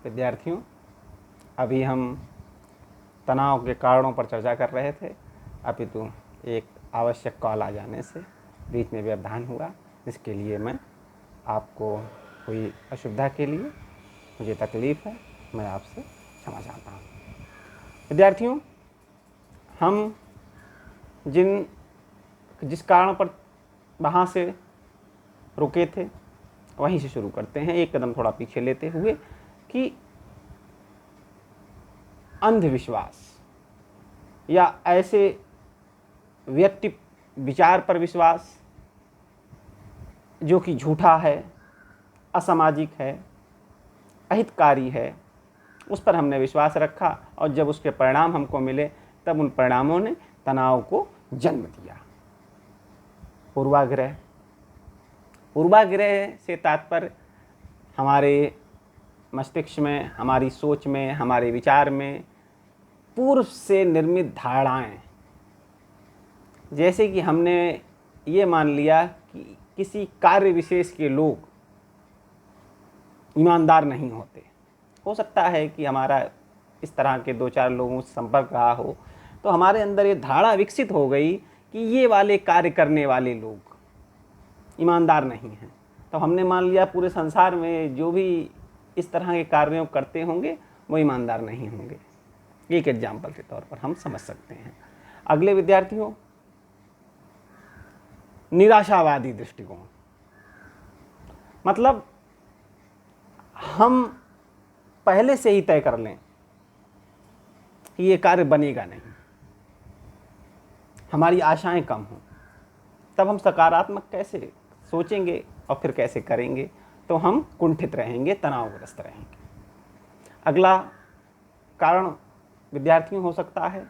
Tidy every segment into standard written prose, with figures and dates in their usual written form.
विद्यार्थियों, अभी हम तनाव के कारणों पर चर्चा कर रहे थे, अपितु एक आवश्यक कॉल आ जाने से बीच में व्यवधान हुआ। इसके लिए मैं आपको हुई असुविधा के लिए मुझे तकलीफ़ है, मैं आपसे क्षमा चाहता हूँ। विद्यार्थियों, हम जिस कारण पर वहाँ से रुके थे वहीं से शुरू करते हैं, एक कदम थोड़ा पीछे लेते हुए, कि अंधविश्वास या ऐसे व्यक्ति विचार पर विश्वास जो कि झूठा है, असामाजिक है, अहितकारी है, उस पर हमने विश्वास रखा और जब उसके परिणाम हमको मिले तब उन परिणामों ने तनाव को जन्म दिया। पूर्वाग्रह से तात्पर्य हमारे मस्तिष्क में, हमारी सोच में, हमारे विचार में पूर्व से निर्मित धारणाएं, जैसे कि हमने ये मान लिया कि किसी कार्य विशेष के लोग ईमानदार नहीं होते। हो सकता है कि हमारा इस तरह के 2-4 लोगों से संपर्क रहा हो तो हमारे अंदर ये धारणा विकसित हो गई कि ये वाले कार्य करने वाले लोग ईमानदार नहीं हैं। तो हमने मान लिया पूरे संसार में जो भी इस तरह के कार्यों करते होंगे वो ईमानदार नहीं होंगे। एक एग्जाम्पल के तौर पर हम समझ सकते हैं। अगले विद्यार्थियों, निराशावादी दृष्टिकोण, मतलब हम पहले से ही तय कर लें कि ये कार्य बनेगा नहीं, हमारी आशाएं कम हों, तब हम सकारात्मक कैसे सोचेंगे और फिर कैसे करेंगे, तो हम कुंठित रहेंगे, तनावग्रस्त रहेंगे। अगला कारण विद्यार्थियों हो सकता है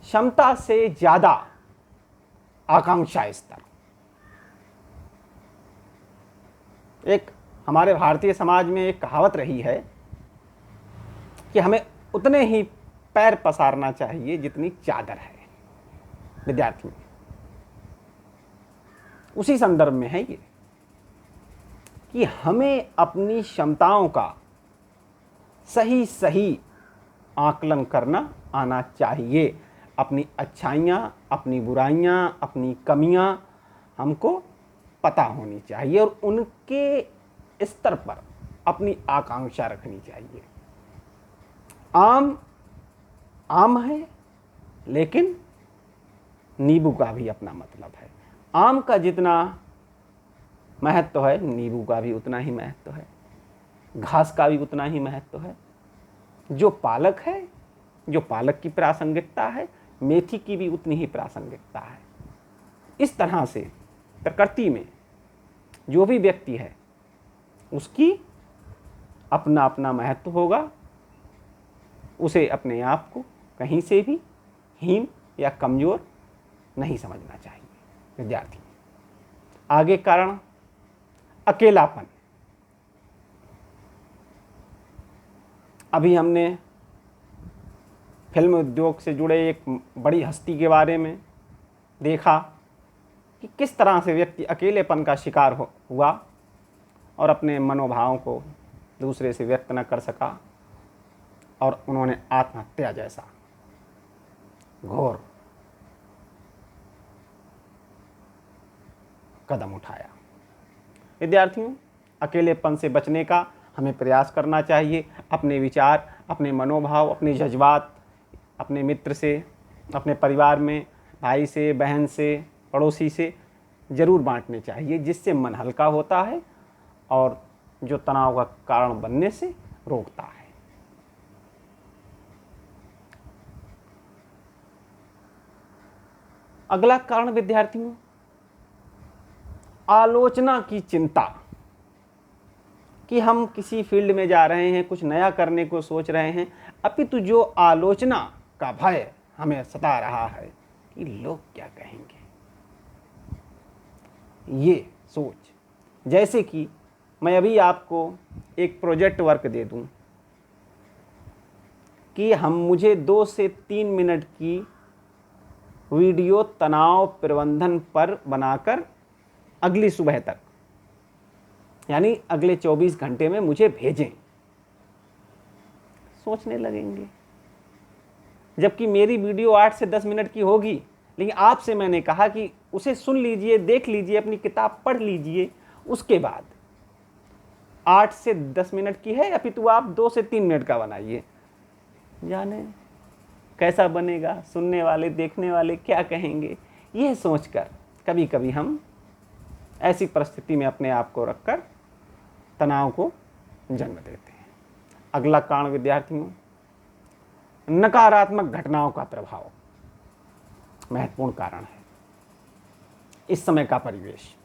क्षमता से ज़्यादा आकांक्षा स्तर। एक हमारे भारतीय समाज में एक कहावत रही है कि हमें उतने ही पैर पसारना चाहिए जितनी चादर है। विद्यार्थियों, उसी संदर्भ में है ये कि हमें अपनी क्षमताओं का सही सही आकलन करना आना चाहिए। अपनी अच्छाइयाँ, अपनी बुराइयाँ, अपनी कमियाँ हमको पता होनी चाहिए और उनके स्तर पर अपनी आकांक्षा रखनी चाहिए। आम है, लेकिन नींबू का भी अपना मतलब है। आम का जितना महत्व है, नींबू का भी उतना ही महत्व है, घास का भी उतना ही महत्व है। जो पालक है, जो पालक की प्रासंगिकता है, मेथी की भी उतनी ही प्रासंगिकता है। इस तरह से प्रकृति में जो भी व्यक्ति है उसकी अपना अपना महत्व होगा। उसे अपने आप को कहीं से भी हीन या कमज़ोर नहीं समझना चाहिए। विद्यार्थी, आगे कारण अकेलापन। अभी हमने फिल्म उद्योग से जुड़े एक बड़ी हस्ती के बारे में देखा कि किस तरह से व्यक्ति अकेलेपन का शिकार हुआ और अपने मनोभावों को दूसरे से व्यक्त न कर सका और उन्होंने आत्महत्या जैसा घोर कदम उठाया। विद्यार्थियों, अकेलेपन से बचने का हमें प्रयास करना चाहिए। अपने विचार, अपने मनोभाव, अपने जज्बात अपने मित्र से, अपने परिवार में भाई से, बहन से, पड़ोसी से ज़रूर बांटने चाहिए, जिससे मन हल्का होता है और जो तनाव का कारण बनने से रोकता है। अगला कारण विद्यार्थियों, आलोचना की चिंता, कि हम किसी फील्ड में जा रहे हैं, कुछ नया करने को सोच रहे हैं, अपितु जो आलोचना का भय हमें सता रहा है कि लोग क्या कहेंगे, ये सोच। जैसे कि मैं अभी आपको एक प्रोजेक्ट वर्क दे दूं कि मुझे 2 से 3 मिनट की वीडियो तनाव प्रबंधन पर बनाकर अगली सुबह तक, यानी अगले 24 घंटे में मुझे भेजें। सोचने लगेंगे। जबकि मेरी वीडियो 8 से 10 मिनट की होगी, लेकिन आपसे मैंने कहा कि उसे सुन लीजिए, देख लीजिए, अपनी किताब पढ़ लीजिए, उसके बाद 8 से 10 मिनट की है या फिर तो आप 2 से 3 मिनट का बनाइए। जाने कैसा बनेगा, सुनने वाले देखने वाले क्या कहेंगे, यह सोचकर कभी कभी हम ऐसी परिस्थिति में अपने आप को रखकर तनाव को जन्म देते हैं। अगला कारण विद्यार्थियों, नकारात्मक घटनाओं का प्रभाव महत्वपूर्ण कारण है। इस समय का परिवेश,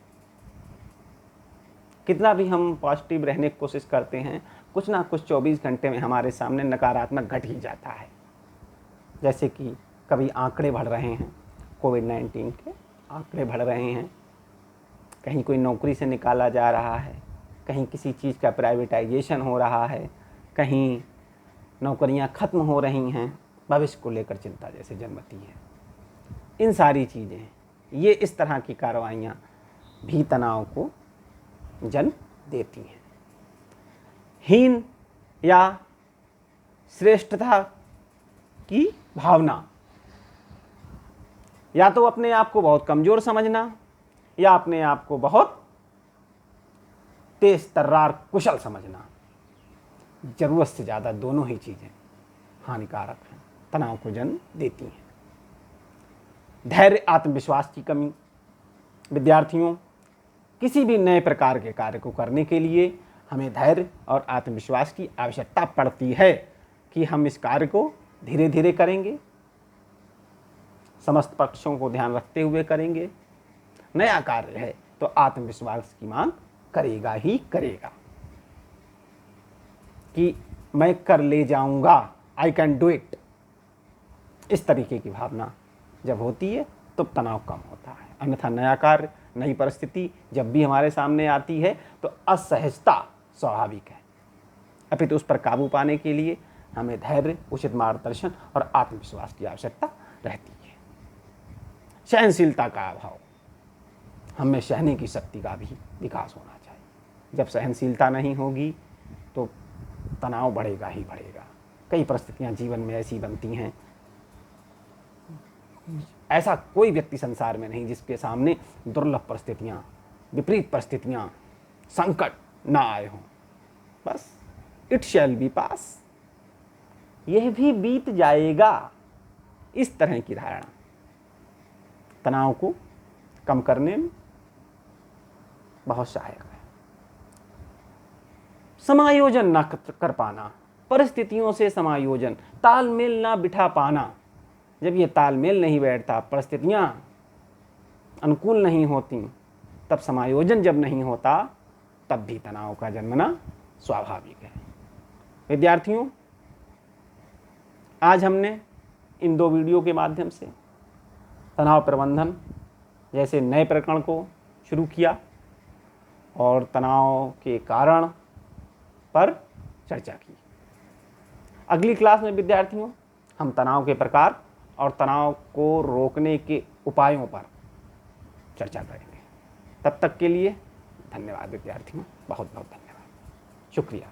कितना भी हम पॉजिटिव रहने की कोशिश करते हैं, कुछ ना कुछ 24 घंटे में हमारे सामने नकारात्मक घट ही जाता है। जैसे कि कभी आंकड़े बढ़ रहे हैं, कोविड-19 के आंकड़े बढ़ रहे हैं, कहीं कोई नौकरी से निकाला जा रहा है, कहीं किसी चीज़ का प्राइवेटाइजेशन हो रहा है, कहीं नौकरियां खत्म हो रही हैं, भविष्य को लेकर चिंता जैसे जन्मती है। इन सारी चीज़ें, ये इस तरह की कार्रवाइयाँ भी तनाव को जन्म देती हैं। हीन या श्रेष्ठता की भावना, या तो अपने आप को बहुत कमज़ोर समझना या अपने आप को बहुत तेज तर्रार कुशल समझना, ज़रूरत से ज़्यादा दोनों ही चीज़ें हानिकारक हैं, तनाव को जन्म देती हैं। धैर्य, आत्मविश्वास की कमी, विद्यार्थियों किसी भी नए प्रकार के कार्य को करने के लिए हमें धैर्य और आत्मविश्वास की आवश्यकता पड़ती है कि हम इस कार्य को धीरे धीरे करेंगे, समस्त पक्षों को ध्यान रखते हुए करेंगे। नया कार्य है तो आत्मविश्वास की मांग करेगा ही करेगा कि मैं कर ले जाऊंगा, आई कैन डू इट। इस तरीके की भावना जब होती है तो तनाव कम होता है। अन्यथा नया कार्य, नई परिस्थिति जब भी हमारे सामने आती है तो असहजता स्वाभाविक है। अपितु उस पर काबू पाने के लिए हमें धैर्य, उचित मार्गदर्शन और आत्मविश्वास की आवश्यकता रहती है। सहनशीलता का अभाव, हमें सहने की शक्ति का भी विकास होना चाहिए। जब सहनशीलता नहीं होगी तो तनाव बढ़ेगा ही बढ़ेगा। कई परिस्थितियां जीवन में ऐसी बनती हैं, ऐसा कोई व्यक्ति संसार में नहीं जिसके सामने दुर्लभ परिस्थितियां, विपरीत परिस्थितियां, संकट ना आए हों। बस इट शैल बी पास, यह भी बीत जाएगा। इस तरह की धारणा तनाव को कम करने में बहुत सहायक है। समायोजन ना कर पाना, परिस्थितियों से समायोजन, तालमेल ना बिठा पाना। जब ये तालमेल नहीं बैठता, परिस्थितियां अनुकूल नहीं होती, तब समायोजन जब नहीं होता, तब भी तनाव का जन्मना स्वाभाविक है। विद्यार्थियों, आज हमने इन 2 वीडियो के माध्यम से तनाव प्रबंधन जैसे नए प्रकरण को शुरू किया और तनाव के कारण पर चर्चा की। अगली क्लास में विद्यार्थियों हम तनाव के प्रकार और तनाव को रोकने के उपायों पर चर्चा करेंगे। तब तक के लिए धन्यवाद विद्यार्थियों, बहुत बहुत धन्यवाद, शुक्रिया।